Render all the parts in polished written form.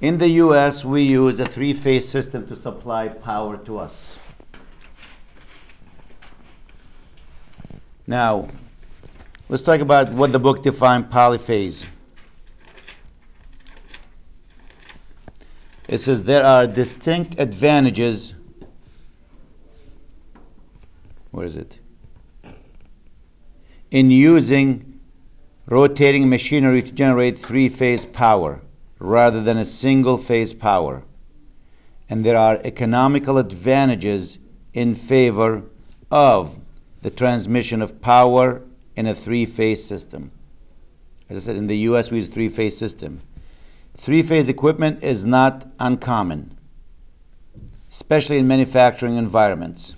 In the US, we use a three-phase system to supply power to us. Now, let's talk about what the book defined polyphase. It says there are distinct advantages. Where is it? In using rotating machinery to generate three-phase power rather than a single-phase power. And there are economical advantages in favor of the transmission of power in a three-phase system. As I said, in the US we use a three-phase system. Three-phase equipment is not uncommon, especially in manufacturing environments.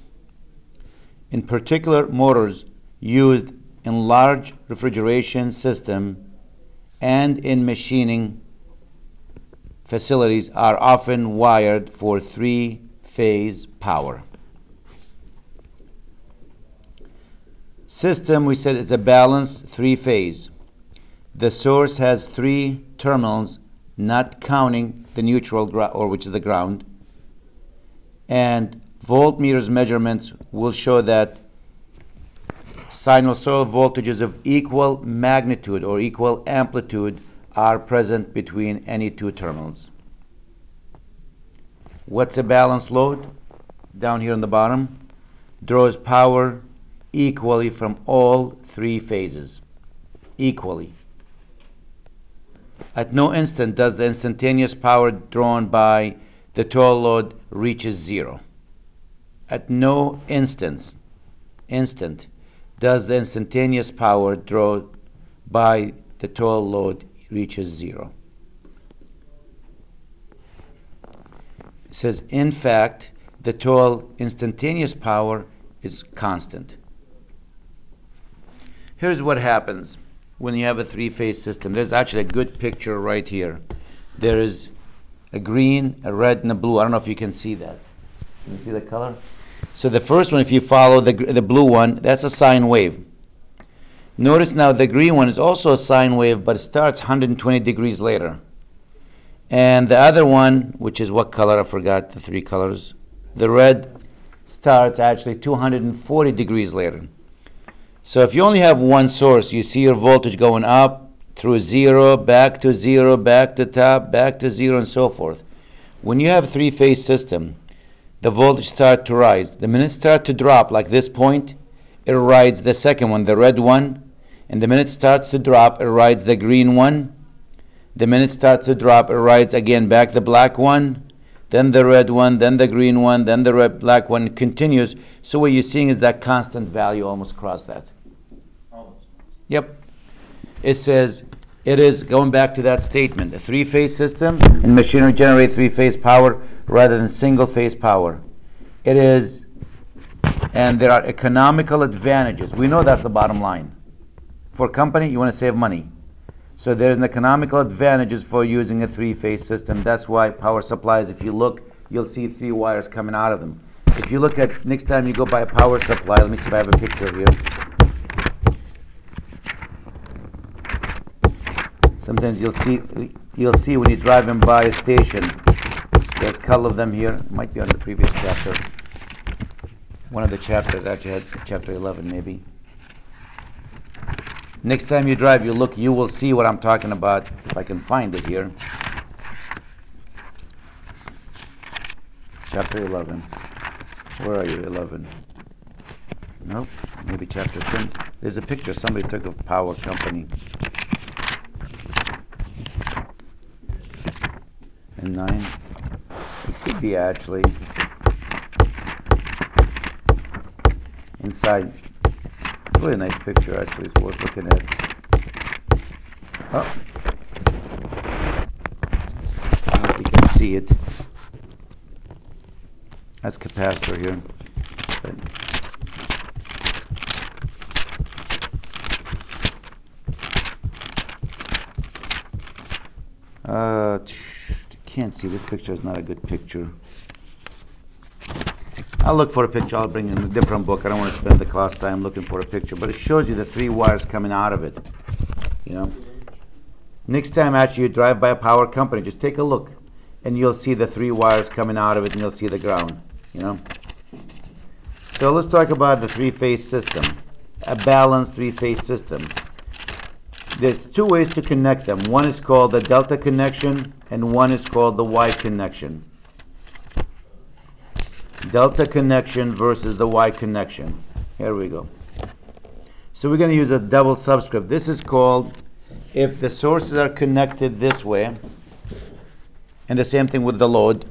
In particular, motors used in large refrigeration system and in machining facilities are often wired for three-phase power. System, we said, is a balanced three-phase. The source has three terminals, not counting the neutral, or which is the ground. And voltmeters measurements will show that sinusoidal voltages of equal magnitude or equal amplitude are present between any two terminals. What's a balanced load? Down here on the bottom, draws power equally from all three phases. Equally. At no instant does the instantaneous power drawn by the total load reaches zero. At no instant does the instantaneous power drawn by the total load reaches zero. It says, in fact, the total instantaneous power is constant. Here's what happens when you have a three-phase system. There's actually a good picture right here. There is a green, a red, and a blue. I don't know if you can see that. Can you see the color? So the first one, if you follow the blue one, that's a sine wave. Notice now the green one is also a sine wave, but it starts 120 degrees later. And the other one, which is what color? I forgot the three colors. The red starts actually 240 degrees later. So if you only have one source, you see your voltage going up through zero, back to top, back to zero, and so forth. When you have a three-phase system, the voltage starts to rise. The minute it starts to drop, like this point, it rides the second one, the red one. And the minute it starts to drop, it rides the green one. The minute it starts to drop, it rides again back the black one, then the red one, then the green one, then the red black one. It continues. So what you're seeing is that constant value almost across that. Yep. It says, it is, going back to that statement, a three-phase system and machinery generate three-phase power rather than single-phase power. It is, and there are economical advantages. We know that's the bottom line. For a company, you want to save money. So there's an economical advantages for using a three-phase system. That's why power supplies, if you look, you'll see three wires coming out of them. If you look at, next time you go buy a power supply, let me see if I have a picture here. Sometimes you'll see when you're driving by a station, there's a couple of them here. It might be on the previous chapter. One of the chapters actually had chapter 11 maybe. Next time you drive, you look, you will see what I'm talking about, if I can find it here. Chapter 11. Where are you, 11? Nope, maybe chapter 10. There's a picture somebody took of power company. And 9. It could be actually inside. It's a really nice picture, actually. It's worth looking at. Oh. I don't know if you can see it. That's capacitor here. Can't see. This picture is not a good picture. I'll look for a picture. I'll bring in a different book. I don't want to spend the class time looking for a picture, but it shows you the three wires coming out of it. You know. Next time actually you drive by a power company, just take a look. and you'll see the 3 wires coming out of it, and you'll see the ground, you know. So let's talk about the 3-phase system, a balanced 3-phase system. There's 2 ways to connect them. One is called the delta connection, and one is called the Y connection. Delta connection versus the Y connection. Here we go. So we're going to use a double subscript. This is called, if the sources are connected this way, and the same thing with the load,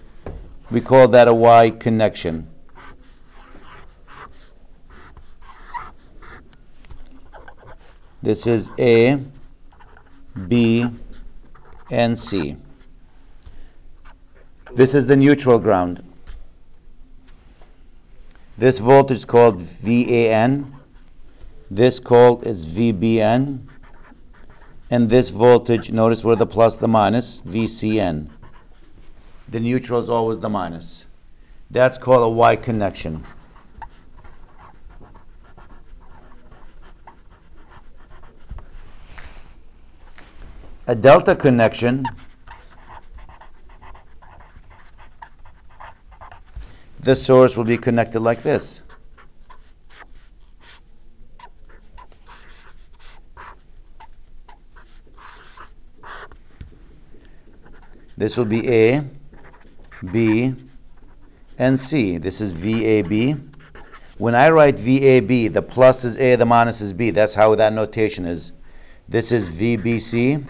we call that a Y connection. This is A, B, and C. This is the neutral ground. This voltage is called VAN. This called is VBN. And this voltage, notice where the plus, the minus, VCN. The neutral is always the minus. That's called a Y connection. A delta connection, the source will be connected like this. This will be A, B, and C. This is VAB. When I write VAB, the plus is A, the minus is B. That's how that notation is. This is VBC.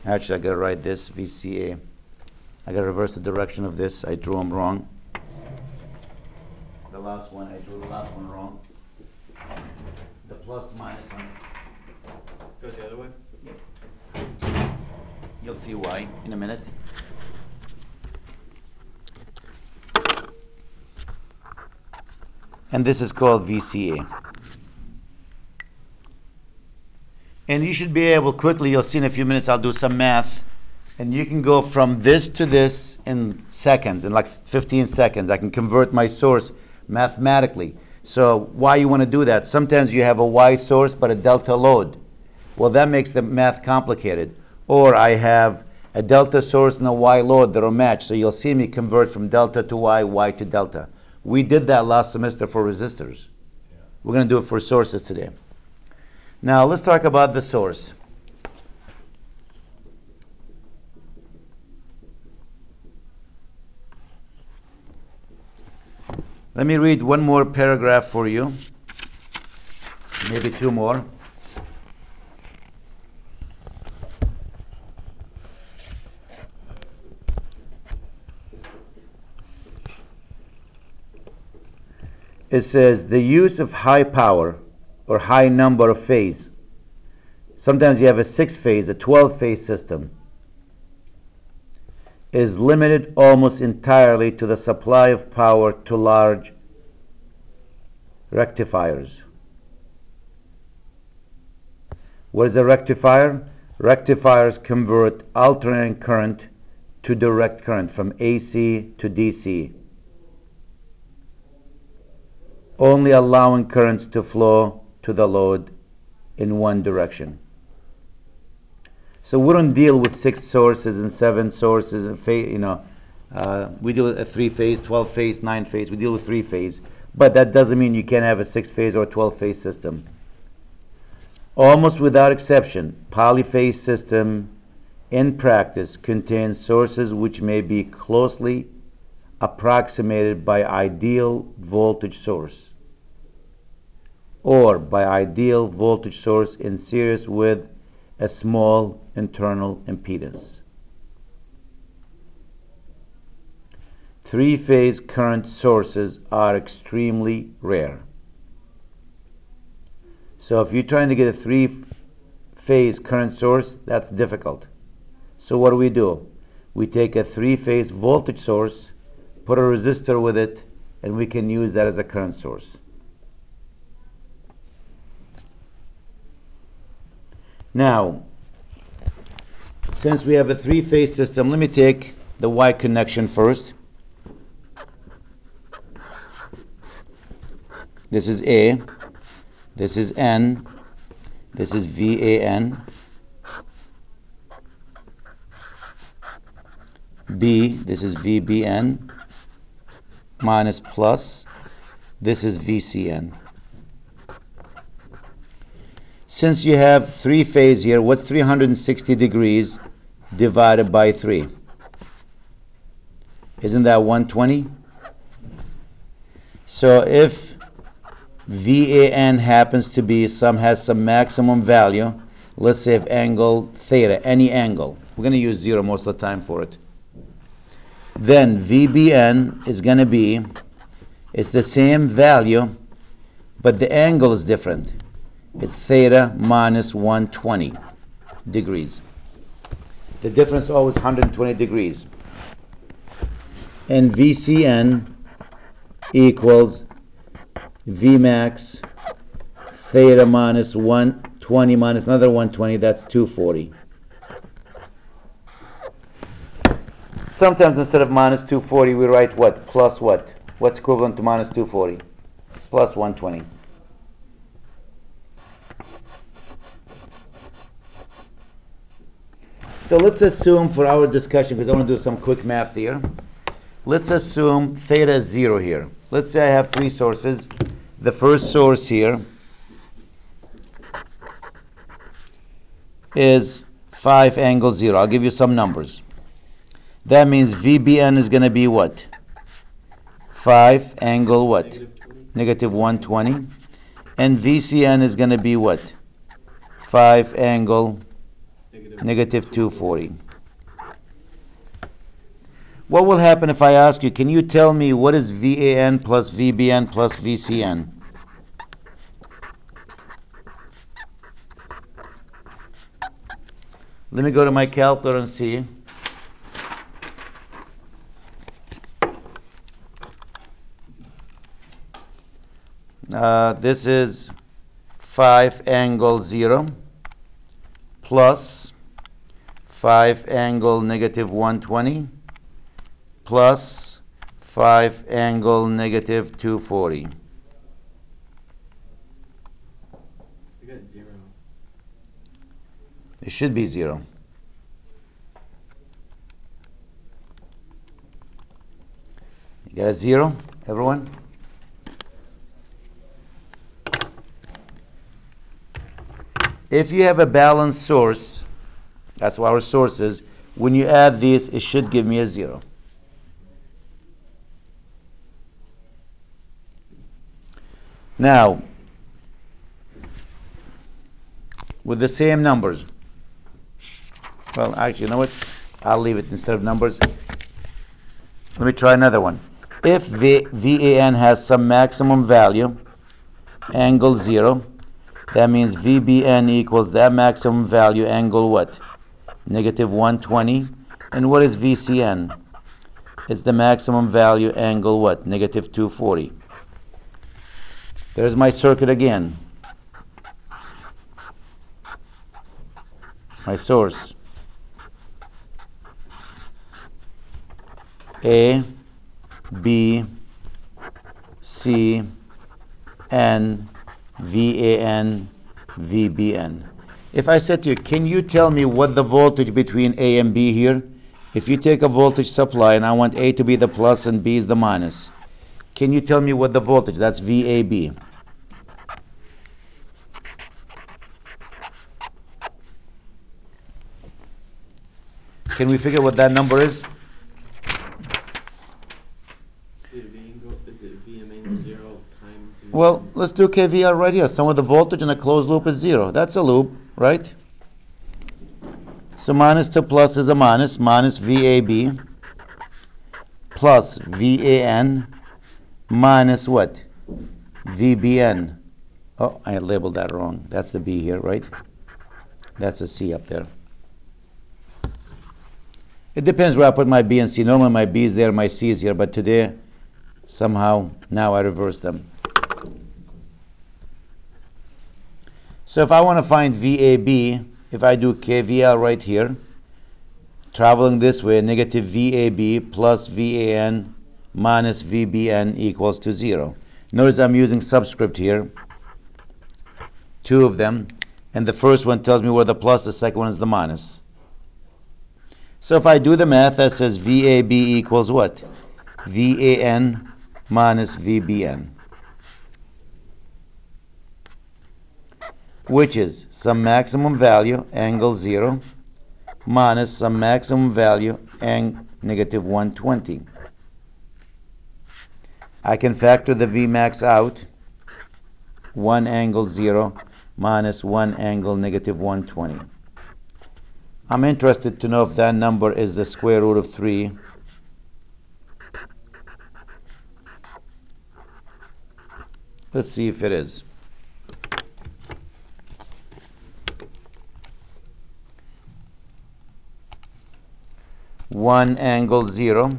Actually, I gotta write this, VCA. I gotta reverse the direction of this. I drew them wrong. The last one, I drew the last one wrong. The plus minus on it. Goes the other way? Yep. You'll see why in a minute. And this is called VCA. And you should be able quickly, you'll see in a few minutes, I'll do some math, and you can go from this to this in seconds, in like 15 seconds. I can convert my source mathematically. So why you want to do that? Sometimes you have a Y source but a delta load. Well, that makes the math complicated. Or I have a delta source and a Y load that are matched. So you'll see me convert from delta to Y, Y to delta. We did that last semester for resistors. Yeah. We're going to do it for sources today. Now let's talk about the source. Let me read one more paragraph for you, maybe 2 more. It says, the use of high power or high number of phase. Sometimes you have a 6-phase, a 12-phase system, is limited almost entirely to the supply of power to large rectifiers. What is a rectifier? Rectifiers convert alternating current to direct current from AC to DC, only allowing currents to flow to the load in one direction. So we don't deal with 6 sources and 7 sources and we deal with a 3-phase, 12-phase, 9-phase. We deal with 3-phase, but that doesn't mean you can't have a 6-phase or a 12-phase system. Almost without exception, polyphase system in practice contains sources which may be closely approximated by ideal voltage source, or by ideal voltage source in series with a small internal impedance. 3-phase current sources are extremely rare. So if you're trying to get a 3-phase current source, that's difficult. So what do? We take a 3-phase voltage source, put a resistor with it, and we can use that as a current source. Now, since we have a 3-phase system, let me take the Y connection first. This is A, this is N, this is VAN, B, this is VBN, minus plus, this is VCN. Since you have three phase here, what's 360 degrees divided by 3? Isn't that 120? So if VAN happens to be has some maximum value, let's say if angle theta, any angle, we're going to use 0 most of the time for it, then VBN is going to be, it's the same value, but the angle is different. It's theta minus 120 degrees. The difference is always 120 degrees. And VCN equals Vmax theta minus 120 minus another 120, that's 240. Sometimes instead of minus 240, we write what? Plus what? What's equivalent to minus 240? Plus 120. So let's assume for our discussion, because I want to do some quick math here, let's assume theta is 0 here. Let's say I have three sources. The first source here is 5 angle 0. I'll give you some numbers. That means VBN is going to be what? 5 angle what? Negative 120. And VCN is going to be what? 5 angle negative 240. What will happen if I ask you, can you tell me what is VAN plus VBN plus VCN? Let me go to my calculator and see. This is 5 angle 0 plus 5 angle negative 120 plus 5 angle negative 240. You got 0. It should be 0. You got a 0, everyone? If you have a balanced source, that's what our source is, when you add these, it should give me a 0. Now, with the same numbers, well, actually, you know what? I'll leave it instead of numbers. Let me try another one. If VAN has some maximum value, angle 0, that means VBN equals that maximum value, angle what? Negative 120. And what is VCN? It's the maximum value, angle what? Negative 240. There's my circuit again. My source. A, B, C, N, VAN, VBN. If I said to you, can you tell me what the voltage between A and B here? If you take a voltage supply and I want A to be the plus and B is the minus, can you tell me what the voltage? That's VAB. Can we figure what that number is? Is it VM angle 0 times 0? Well, let's do KVL right here. Sum of the voltage in a closed loop is 0. That's a loop, right? So minus to plus is a minus VAB plus VAN minus what? VBN. Oh, I labeled that wrong. That's the B here, right? That's a C up there. It depends where I put my B and C. Normally my B is there, my C is here, but today, somehow, now I reverse them. So if I want to find VAB, if I do KVL right here, traveling this way, negative VAB plus VAN minus VBN equals to 0. Notice I'm using subscript here, 2 of them, and the first one tells me where the plus, the second one is the minus. So if I do the math, that says VAB equals what? VAN minus VBN, which is some maximum value, angle 0, minus some maximum value, negative 120. I can factor the Vmax out, 1 angle 0 minus 1 angle negative 120. I'm interested to know if that number is the square root of 3. Let's see if it is. One angle 0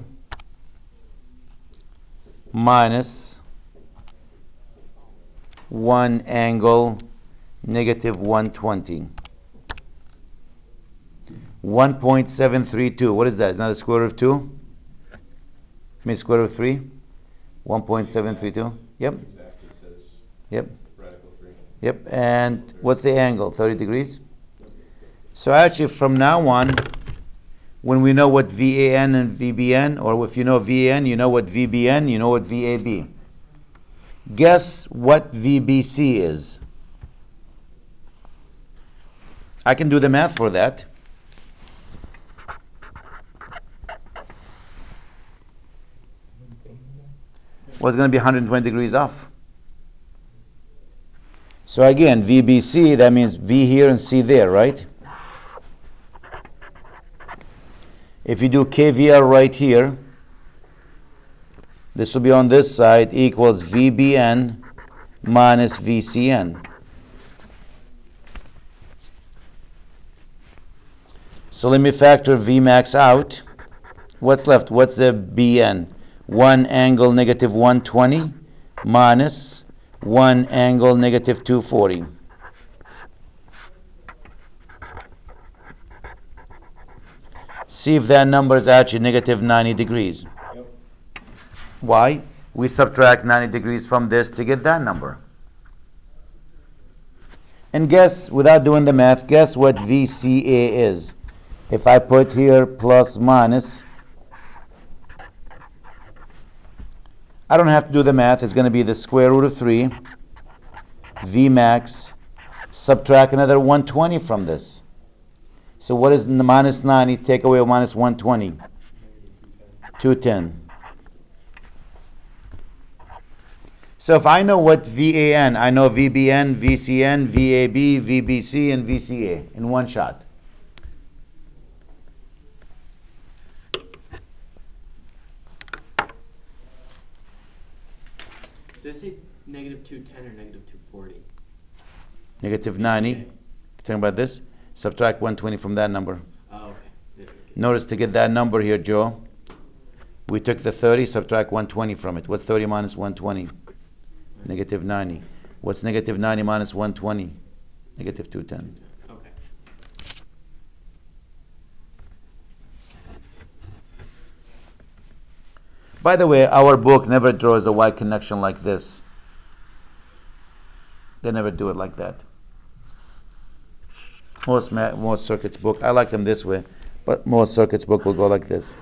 minus 1 angle negative 120. 1.732. What is that? Is that the square root of 2? I mean square root of 3? 1.732. Yep. Exactly says Yep. radical 3. Yep. And what's the angle? 30 degrees? So actually from now on, when we know what VAN and VBN, or if you know VAN, you know what VBN, you know what VAB. Guess what VBC is? I can do the math for that. Well, it's going to be 120 degrees off. So again, VBC, that means V here and C there, right? If you do KVL right here, this will be on this side, equals VBN minus VCN. So let me factor Vmax out. What's left? What's the BN? 1 angle negative 120 minus 1 angle negative 240. See if that number is actually negative 90 degrees. Yep. Why? We subtract 90 degrees from this to get that number. And guess, without doing the math, guess what VCA is? If I put here plus minus, I don't have to do the math. It's going to be the square root of 3, Vmax, subtract another 120 from this. So what is the minus 90? Take away minus 120. 210. So if I know what VAN, I know VBN, VCN, VAB, VBC, and VCA in one shot. Does it say negative 210 or negative 240? Negative 90. Talking about this? Subtract 120 from that number. Oh, okay. Yeah, okay. Notice to get that number here, Joe, we took the 30, subtract 120 from it. What's 30 minus 120? Negative 90. What's negative 90 minus 120? Negative 210. Okay. By the way, our book never draws a Y connection like this. They never do it like that. Most circuits book, I like them this way, but most circuits book will go like this.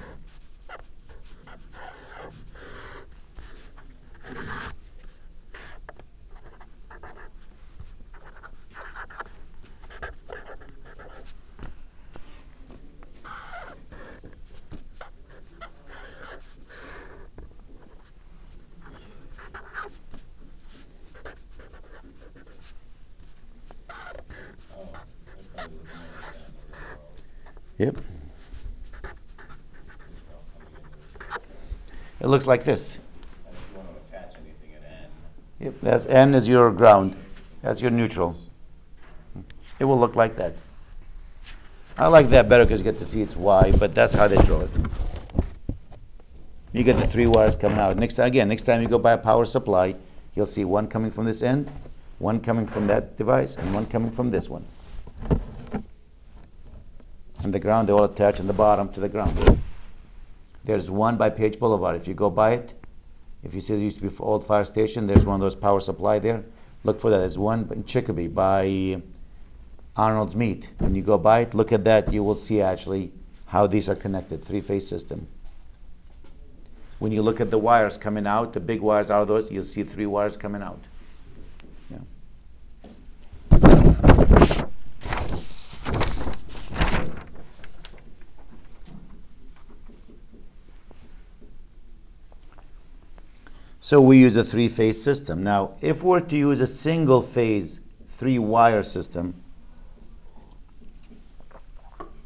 Yep. It looks like this. And if you want to attach anything at N, Yep. That's N is your ground. That's your neutral. It will look like that. I like that better because you get to see it's Y, but that's how they draw it. You get the 3 wires coming out. Next time you go buy a power supply, you'll see one coming from this end, one coming from that device, and one coming from this one. And the ground, they all attach on the bottom to the ground. There's one by Page Boulevard. If you go by it, if you see there used to be an old fire station, there's one of those power supply there. Look for that. There's one in Chicopee by Arnold's Meat. When you go by it, look at that. You will see actually how these are connected, three-phase system. When you look at the wires coming out, the big wires are those, you'll see three wires coming out. Yeah. So we use a three-phase system. Now, if we're to use a single-phase three-wire system,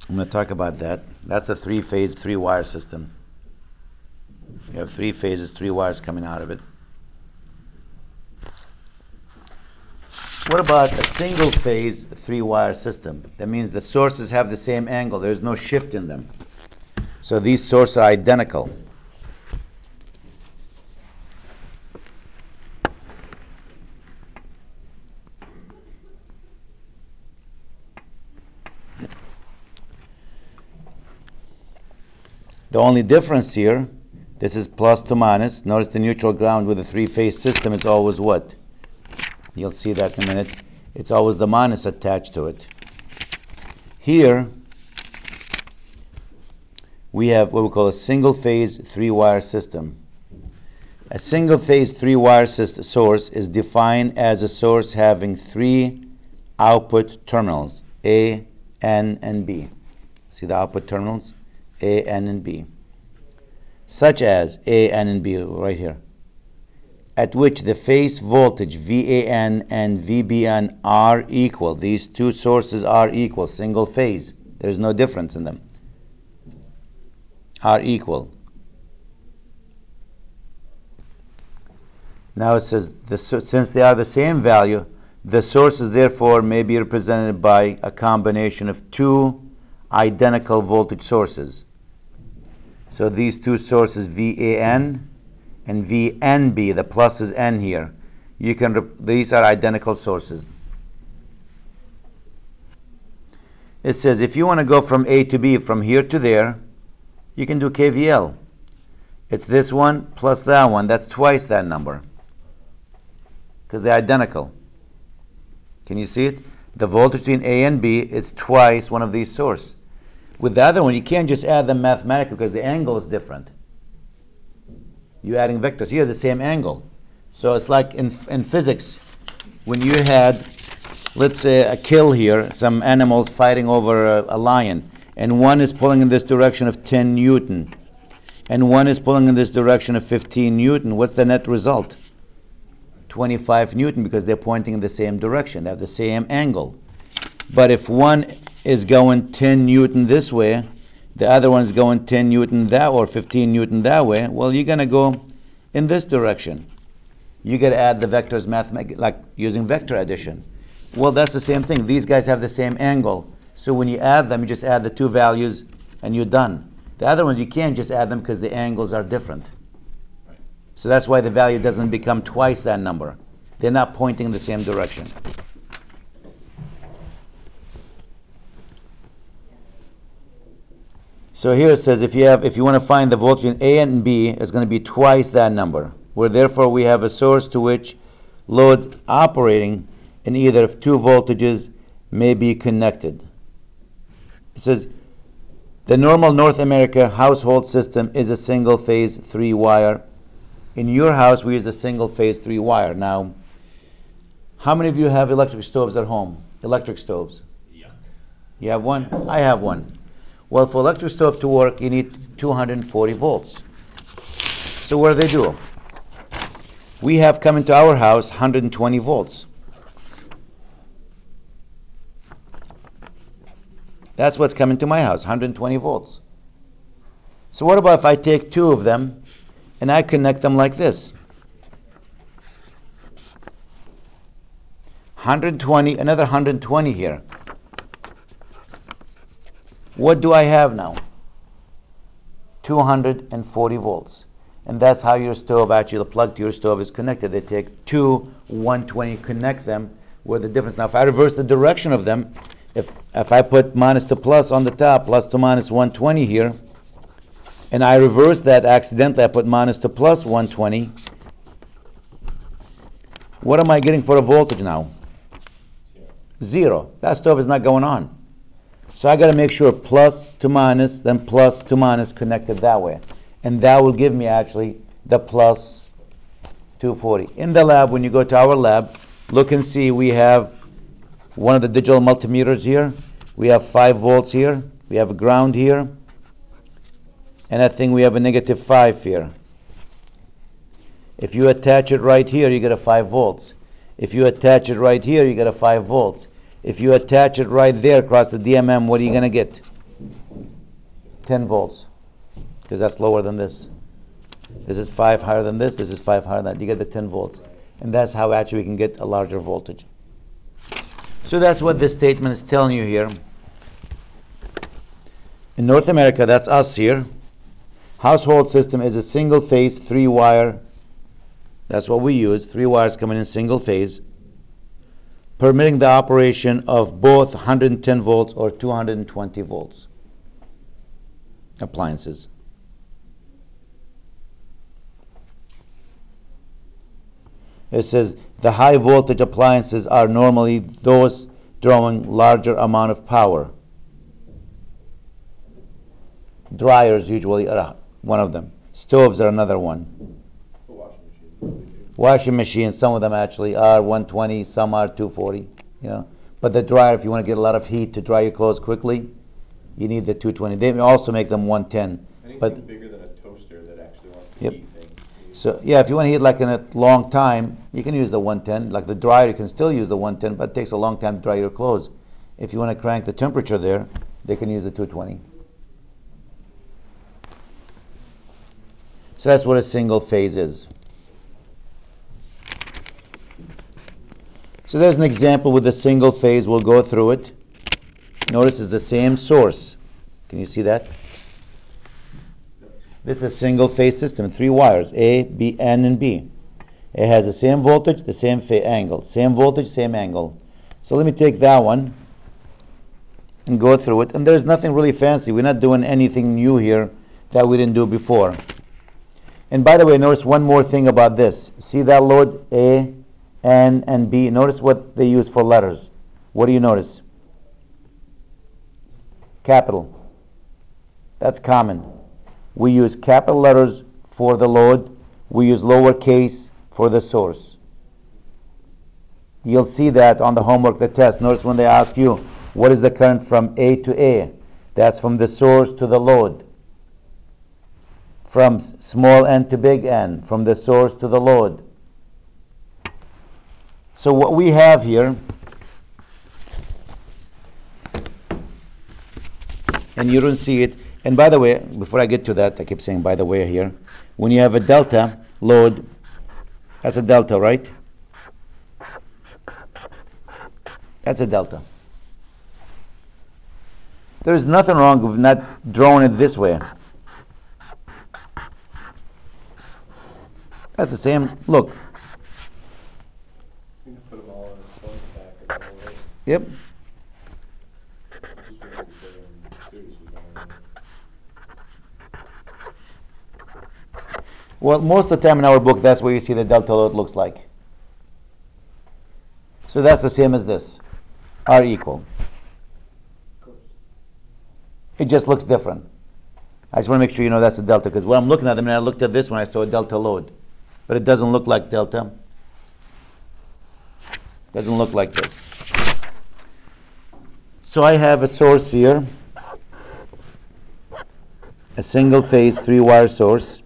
I'm going to talk about that. That's a three-phase three-wire system. You have three phases, three wires coming out of it. What about a single-phase three-wire system? That means the sources have the same angle. There's no shift in them. So these sources are identical. The only difference here, this is plus to minus. Notice the neutral ground with a three-phase system is always what? You'll see that in a minute. It's always the minus attached to it. Here, we have what we call a single-phase three-wire system. A single-phase three-wire source is defined as a source having three output terminals, A, N, and B. See the output terminals? A, N, and B. Such as A, N, and B right here, at which the phase voltage VAN and VBN are equal. These two sources are equal, single phase. There's no difference in them. Are equal. Now it says, since they are the same value, the sources therefore may be represented by a combination of two identical voltage sources. So these two sources, VAN and VNB, the plus is N here. These are identical sources. It says if you want to go from A to B, from here to there, you can do KVL. It's this one plus that one. That's twice that number, because they're identical. Can you see it? The voltage between A and B, it's twice one of these sources. With the other one, you can't just add them mathematically because the angle is different. You're adding vectors. Here, the same angle. So it's like in physics, when you had, let's say, a kill here, some animals fighting over a lion, and one is pulling in this direction of 10 Newton, and one is pulling in this direction of 15 Newton. What's the net result? 25 Newton, because they're pointing in the same direction. They have the same angle. But if one is going 10 Newton this way, the other one is going 10 Newton that way, or 15 Newton that way, well, you're going to go in this direction. You got to add the vectors like using vector addition. Well, that's the same thing. These guys have the same angle. So when you add them, you just add the two values and you're done. The other ones, you can't just add them because the angles are different. Right. So that's why the value doesn't become twice that number. They're not pointing in the same direction. So here it says if you want to find the voltage in A and B, it's going to be twice that number. Where therefore we have a source to which loads operating in either of two voltages may be connected. It says the normal North America household system is a single phase three wire. In your house we use a single phase three wire. Now, how many of you have electric stoves at home? Electric stoves? Yuck. You have one? I have one. Well, for electric stove to work, you need 240 volts. So what do? We have come into our house 120 volts. That's what's coming to my house, 120 volts. So what about if I take two of them and I connect them like this? 120, another 120 here. What do I have now? 240 volts. And that's how your stove, actually the plug to your stove is connected. They take two 120, connect them, where the difference. Now if I reverse the direction of them, if I put minus to plus on the top, plus to minus 120 here, and I reverse that accidentally, I put minus to plus 120, what am I getting for a voltage now? 0. That stove is not going on. So I got to make sure plus to minus, then plus to minus connected that way. And that will give me actually the plus 240. In the lab, when you go to our lab, look and see we have one of the digital multimeters here. We have 5 volts here. We have a ground here. And I think we have a negative 5 here. If you attach it right here, you get a 5 volts. If you attach it right here, you get a 5 volts. If you attach it right there across the DMM, what are you going to get? 10 volts. Because that's lower than this. This is 5 higher than this. This is 5 higher than that. You get the 10 volts. And that's how actually we can get a larger voltage. So that's what this statement is telling you here. In North America, that's us here. Household system is a single phase 3-wire. That's what we use. 3 wires coming in single phase, permitting the operation of both 110 volts or 220 volts appliances. It says the high voltage appliances are normally those drawing larger amount of power. Dryers usually are one of them. Stoves are another one. Washing machines, some of them actually are 120, some are 240, you know. But the dryer, if you want to get a lot of heat to dry your clothes quickly, you need the 220. They may also make them 110. Anything But bigger than a toaster that actually wants to Yep. heat things. so yeah, if you want to heat like in a long time, you can use the 110. Like the dryer, you can still use the 110, but it takes a long time to dry your clothes. If you want to crank the temperature there, they can use the 220. So that's what a single phase is. So there's an example with a single phase. We'll go through it. Notice it's the same source. Can you see that? This is a single phase system, 3 wires, A, B, N, and B. It has the same voltage, the same angle. Same voltage, same angle. So let me take that one and go through it. And there's nothing really fancy. We're not doing anything new here that we didn't do before. And by the way, notice one more thing about this. See that load, A, N, and B? Notice what they use for letters. What do you notice? Capital. That's common. We use capital letters for the load. We use lowercase for the source. You'll see that on the homework, the test. Notice when they ask you, what is the current from A to A? That's from the source to the load. From small n to big N, from the source to the load. So what we have here, and you don't see it, and by the way, before I get to that, I keep saying by the way here, when you have a delta load, that's a delta, right? That's a delta. There's nothing wrong with not drawing it this way. That's the same look. You can put them all in a phone stack or all right. Yep. Just makes it better and serious with all that. Well, most of the time in our book, that's where you see the delta load looks like. So that's the same as this. R equal. Of course. It just looks different. I just want to make sure you know that's a delta, because when I'm looking at them, and I looked at this when I saw a delta load. But it doesn't look like delta. Doesn't look like this. So I have a source here, a single phase 3-wire source.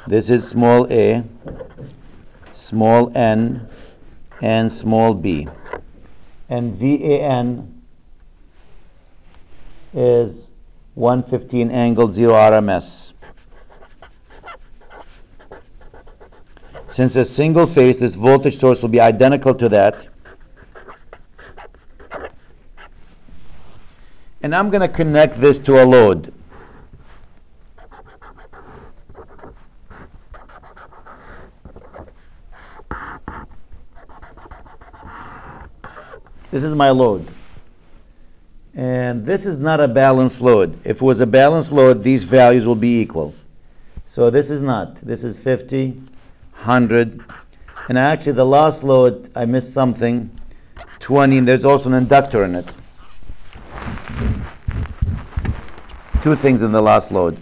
This is small a, small n, and small b. And VAN is 115 angle 0 RMS. Since a single phase, this voltage source will be identical to that. And I'm going to connect this to a load. This is my load. And this is not a balanced load. If it was a balanced load, these values will be equal. So this is not. This is 50, 100, And actually the loss load, I missed something, 20, and there's also an inductor in it. Two things in the loss load.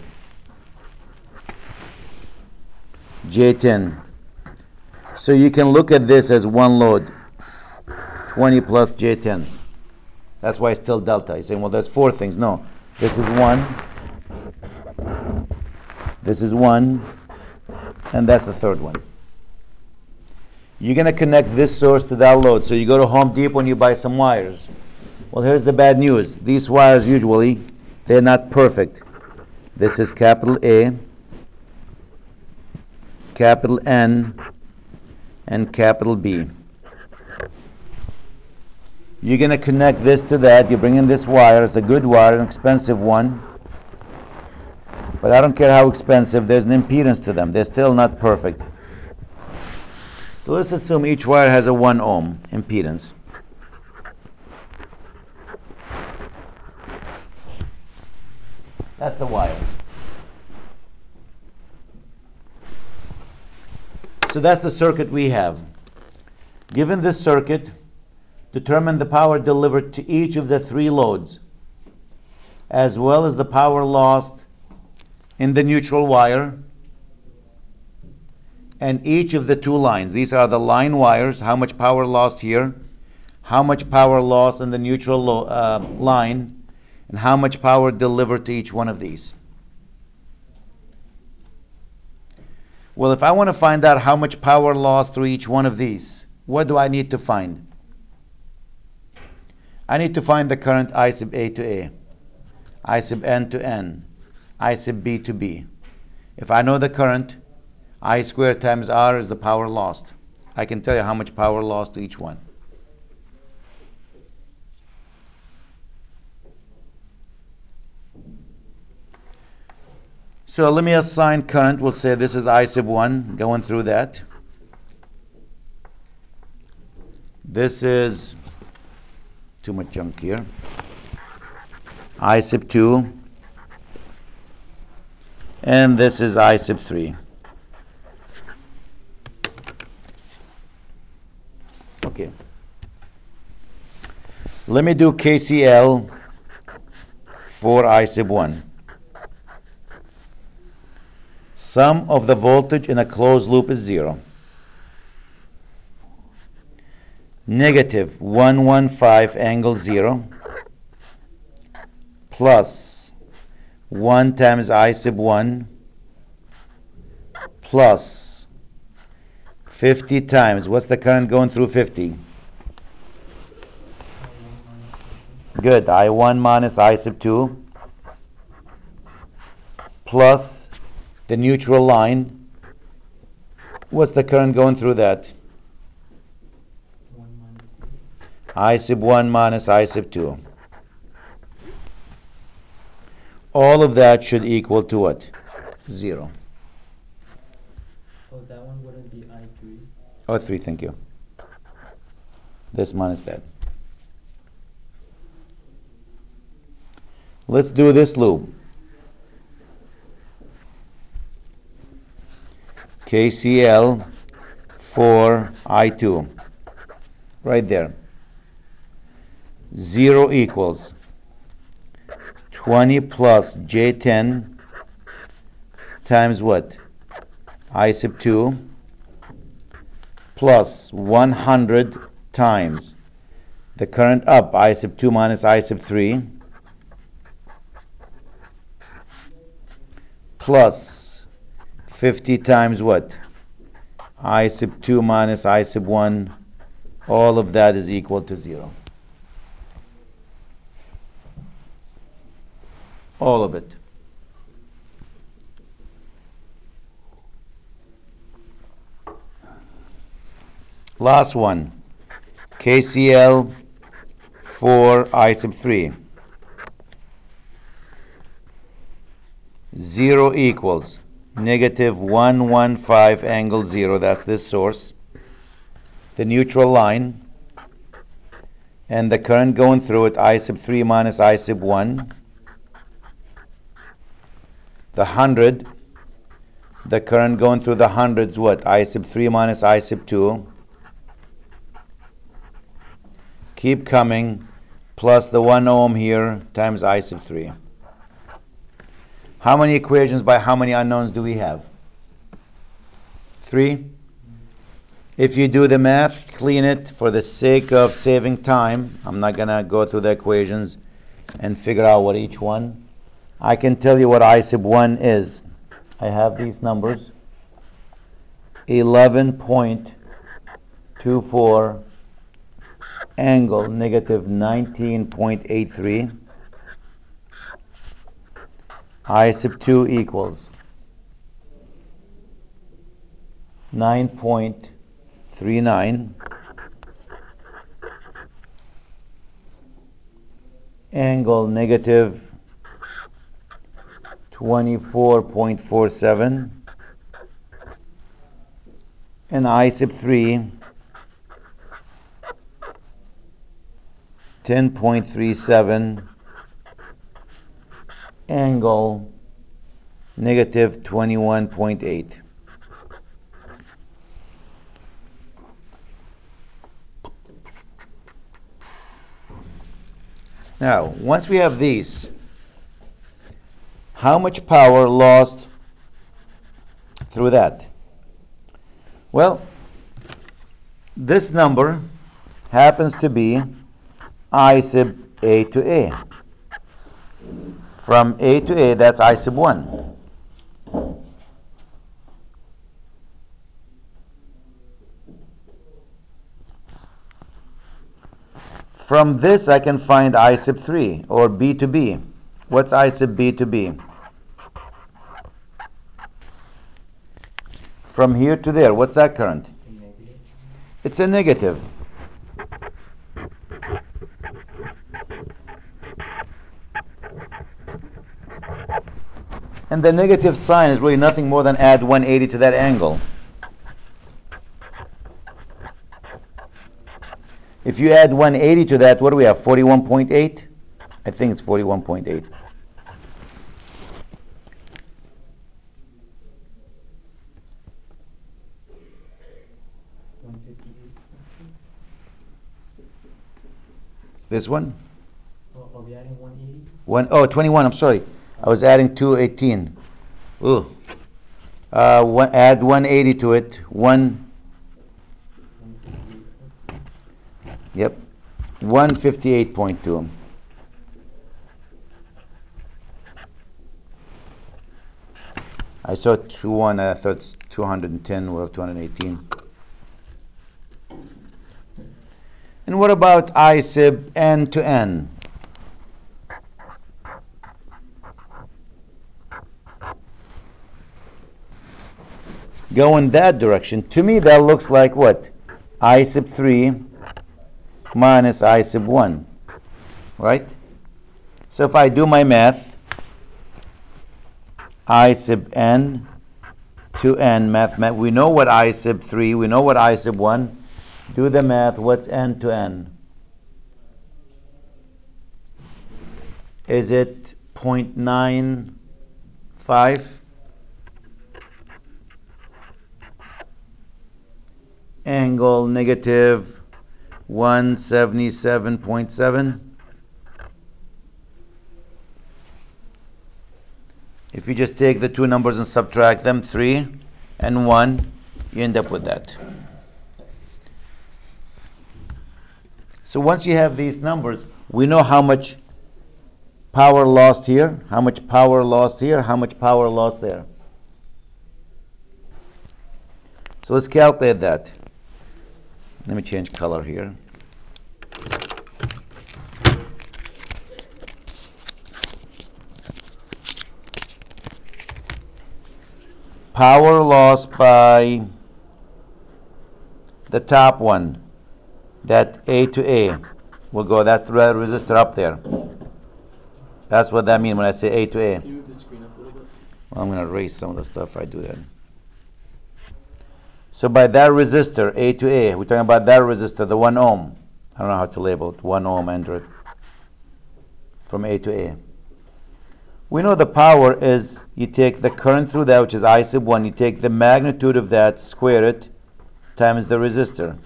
J10. So you can look at this as one load, 20 plus J10. That's why it's still delta. You're saying, well, there's four things. No, this is one, and that's the third one. You're going to connect this source to that load. So you go to Home Depot and you buy some wires. Well, here's the bad news. These wires usually, they're not perfect. This is capital A, capital N, and capital B. You're going to connect this to that. You bring in this wire. It's a good wire, an expensive one. But I don't care how expensive, there's an impedance to them. They're still not perfect. So let's assume each wire has a 1 ohm impedance. That's the wire. So that's the circuit we have. Given this circuit, determine the power delivered to each of the 3 loads, as well as the power lost in the neutral wire and each of the 2 lines. These are the line wires, how much power lost here, how much power lost in the neutral line, and how much power delivered to each one of these. Well, if I want to find out how much power lost through each one of these, what do I need to find? I need to find the current I sub A to A, I sub N to N, I sub B to B. If I know the current, I squared times R is the power lost. I can tell you how much power lost to each one. So let me assign current. We'll say this is I sub 1, going through that. This is too much junk here. I sub 2. And this is I sub 3. Okay. Let me do KCL for I sub 1. Sum of the voltage in a closed loop is 0. Negative 115 angle 0 plus 1 times I sub 1 plus 50 times, what's the current going through 50? Good, I1 minus I sub 2 plus the neutral line. What's the current going through that? I sub 1 minus I sub 2. All of that should equal to what? 0. Oh, that one wouldn't be I3. Oh, 3, thank you. This minus that. Let's do this loop. KCL for I2. Right there. 0 equals 20 plus J10 times what? I sub 2 plus 100 times the current up, I sub 2 minus I sub 3 plus 50 times what? I sub 2 minus I sub 1. All of that is equal to 0. All of it. Last one. KCL for I sub 3. 0 equals negative 115 angle 0. That's this source. The neutral line. And the current going through it, I sub 3 minus I sub 1. The 100 The current going through the hundreds, what? I sub 3 minus I sub 2. Keep coming, plus the 1 ohm here times I sub 3. How many equations by how many unknowns do we have? 3. If you do the math, clean it for the sake of saving time. I'm not going to go through the equations and figure out what each one. I can tell you what I sub 1 is. I have these numbers. 11.24 angle negative 19.83. I sub 2 equals 9.39 angle negative 24.47 and I sub 3 10.37 angle negative 21.8. Now, once we have these, how much power lost through that? Well, this number happens to be I sub A to A. From A to A, that's I sub 1. From this, I can find I sub 3, or B to B. What's I sub B to B? From here to there, what's that current? It's a negative. And the negative sign is really nothing more than add 180 to that angle. If you add 180 to that, what do we have? 41.8? I think it's 41.8. This one? Are we adding 180? Oh, 21, I'm sorry. I was adding 218. Ooh. Add 180 to it. Yep. 158.2. I saw 21, I thought it's 210 or 218. And what about I sub n to n? Go in that direction. To me, that looks like what? I sub 3 minus I sub 1, right? So if I do my math, I sub n to n, we know what I sub 3, we know what I sub 1. Do the math, what's n to n? Is it 0.95? Angle negative 177.7. If you just take the two numbers and subtract them, 3 and 1, you end up with that. So once you have these numbers, we know how much power lost here, how much power lost here, how much power lost there. So let's calculate that. Let me change color here. Power lost by the top one, that A to A. We'll go that resistor up there. That's what that means when I say A to A. Can you move the screen up a little bit? Well, I'm going to erase some of the stuff I do that. So by that resistor, A to A, we're talking about that resistor, the 1 ohm. I don't know how to label it, 1 ohm, enter it. From A to A. We know the power is you take the current through that, which is I sub 1, you take the magnitude of that, square it, times the resistor.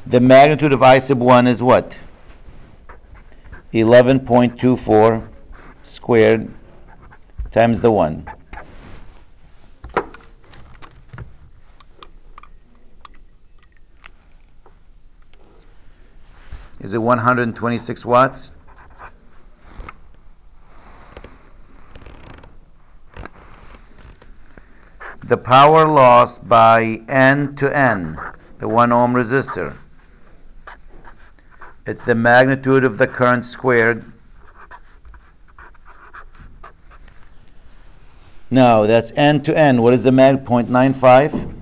The magnitude of I sub 1 is what? 11.24 squared times the 1. Is it 126 watts? The power lost by N to N, the 1 ohm resistor. It's the magnitude of the current squared. Now, that's N to N. What is the mag? 0.95?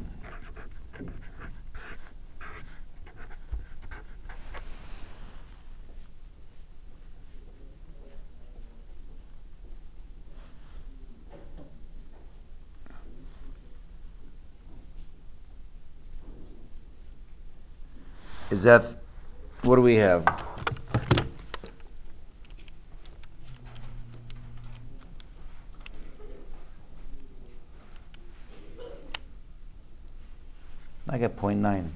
Is that, what do we have? I got 0.9.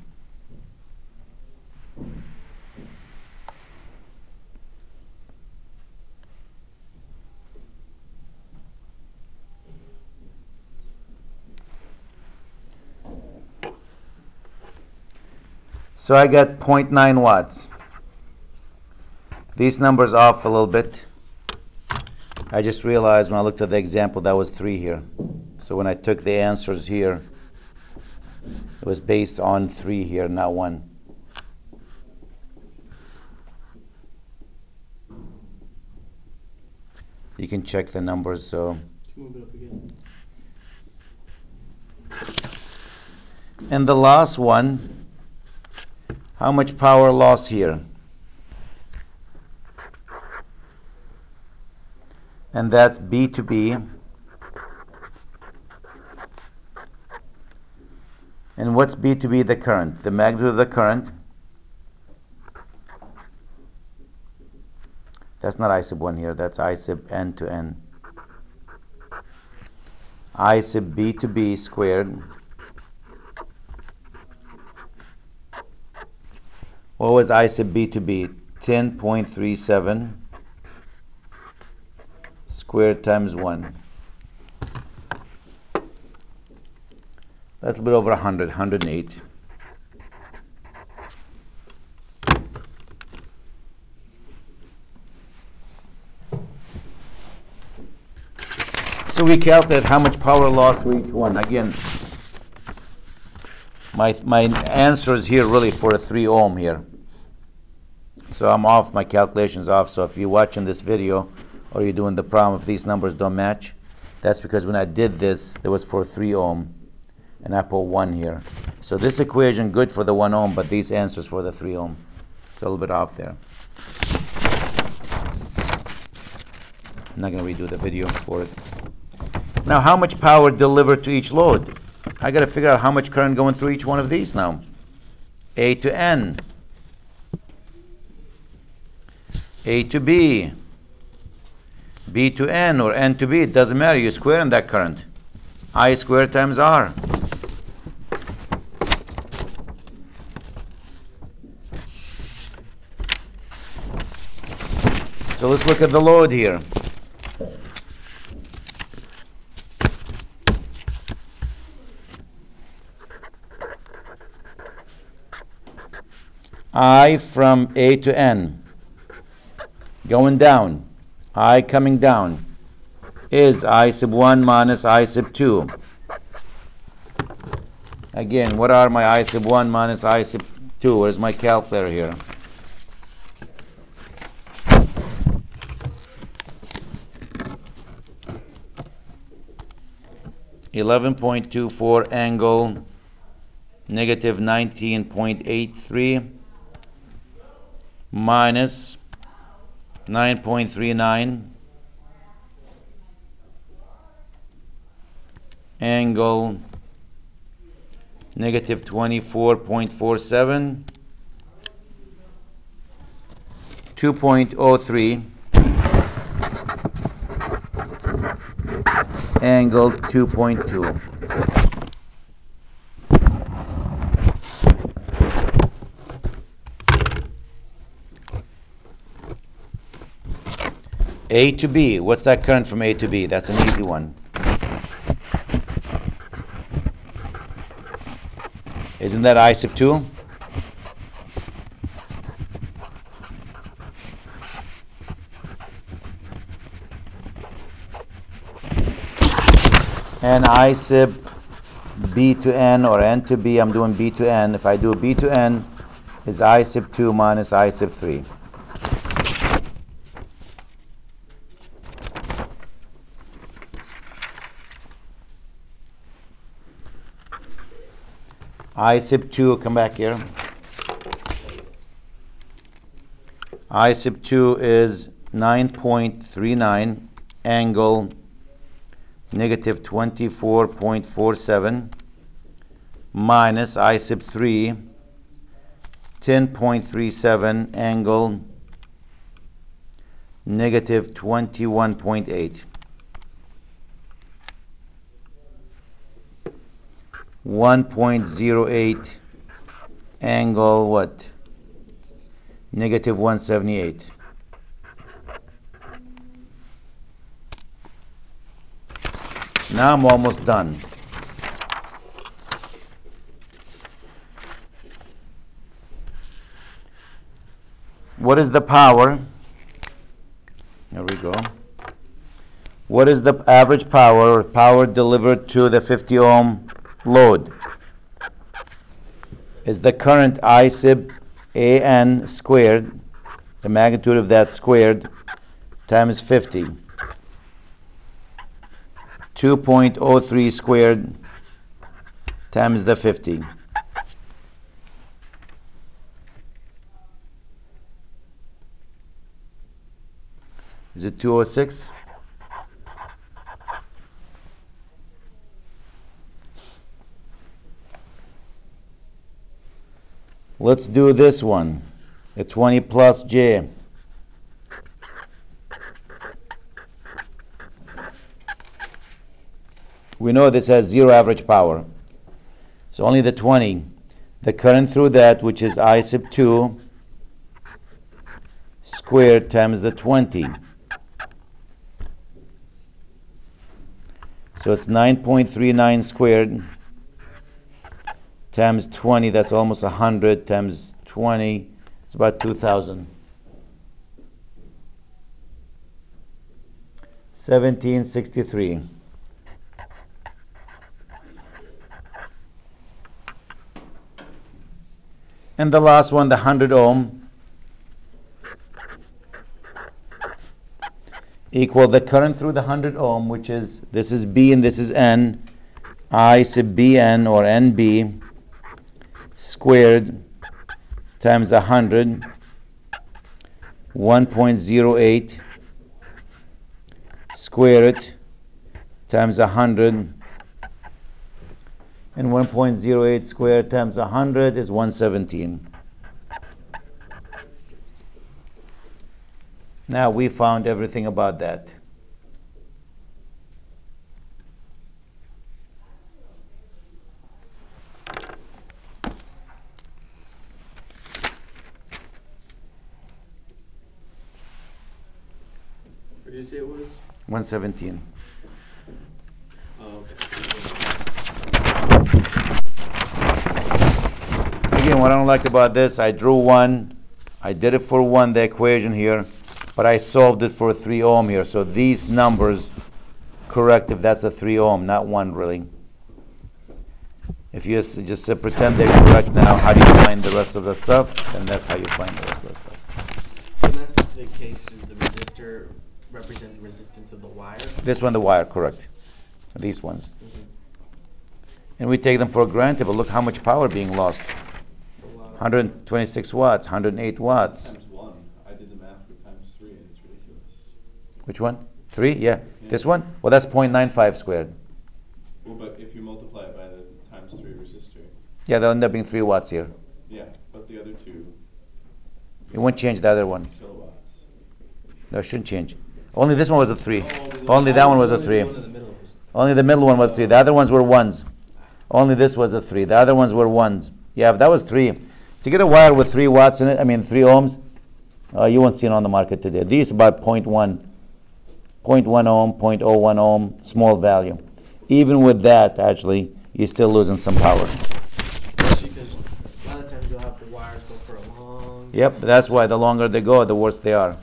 So I got 0.9 watts. These numbers off a little bit. I just realized when I looked at the example that was 3 here. So when I took the answers here, it was based on 3 here, not 1. You can check the numbers. So, Move it up again. and the last one, how much power lost here? And that's B to B. And what's B to B? The current, the magnitude of the current. That's not I sub 1 here, that's I sub N to N. I sub B to B squared. What was I sub B to B? 10.37 squared times 1. That's a bit over 100, 108. So we calculate how much power lost to each one. Again, my answer is here really for a 3 ohm here. So I'm off, my calculation's off. So if you're watching this video or you're doing the problem, if these numbers don't match, that's because when I did this, it was for 3 ohm. And I put 1 here. So this equation good for the 1 ohm, but these answers for the 3 ohm. It's a little bit off there. I'm not going to redo the video for it. Now, how much power delivered to each load? I got to figure out how much current going through each one of these now. A to N. A to B. B to N or N to B. It doesn't matter. You're squaring that current. I squared times R. So let's look at the load here. I from A to N, going down, I coming down, is I sub 1 minus I sub 2. Again, what are my I sub 1 minus I sub 2? Where's my calculator here? $11.24 angle negative 19.83 minus 9.39 angle negative 24.47 2.03 angle 2.2. A to B, what's that current from A to B? That's an easy one. Isn't that I sub 2? And I sub B to N or N to B, I'm doing B to N. If I do B to N, is I sub 2 minus I sub 3. I sub 2, come back here. I sub 2 is 9.39, angle negative 24.47, minus I sub 3, 10.37, angle negative 21.8. 1.08 angle what? Negative 178. Now I'm almost done. What is the power? There we go. What is the average power delivered to the 50 ohm load? Is the current I sub AN squared, the magnitude of that squared, times 50. 2.03 squared times the 50. Is it 206? Let's do this one, the 20 plus J. We know this has zero average power. So only the 20. The current through that, which is I sub 2 squared times the 20. So it's 9.39 squared times 20, that's almost 100, times 20, it's about 2,000. 1763. And the last one, the 100 ohm, equal the current through the 100 ohm, which is, this is B and this is N, I sub BN or NB squared times 100, 1.08 square it times 100, and 1.08 squared times 100 is 117. Now we found everything about that. What did you say it was? 117. Oh, okay. Again, what I don't like about this, I drew one, I did it for one, the equation here, but I solved it for 3 ohm here. So these numbers correct if that's a 3 ohm, not 1 really. If you just pretend they're correct now, how do you find the rest of the stuff? And that's how you find the rest of the stuff. In that specific case, does the resistor represent the resistance of the wire? This one, the wire, correct. These ones. And we take them for granted, but look how much power being lost. 126 watts, 108 watts. Times 1. I did the math with times 3, and it's ridiculous. Which one? 3? Yeah. This one? Well, that's 0.95 squared. Well, but if you multiply it by the times 3 resistor, Yeah, they'll end up being 3 watts here. yeah, but the other 2 It won't change the other one. kilowatts. No, it shouldn't change. Only this one was a 3. Oh, Only that one was a Only 3. the one in the middle was- Only the middle one was 3. The other ones were 1s. Only this was a 3. The other ones were 1s. Yeah, if that was 3. To get a wire with 3 watts in it, 3 ohms, you won't see it on the market today. These about 0.1 ohm, 0.01 ohm, small value. Even with that, actually, you're still losing some power. Especially because a lot of times you'll have the wires go for a long. Yep, that's why the longer they go, the worse they are.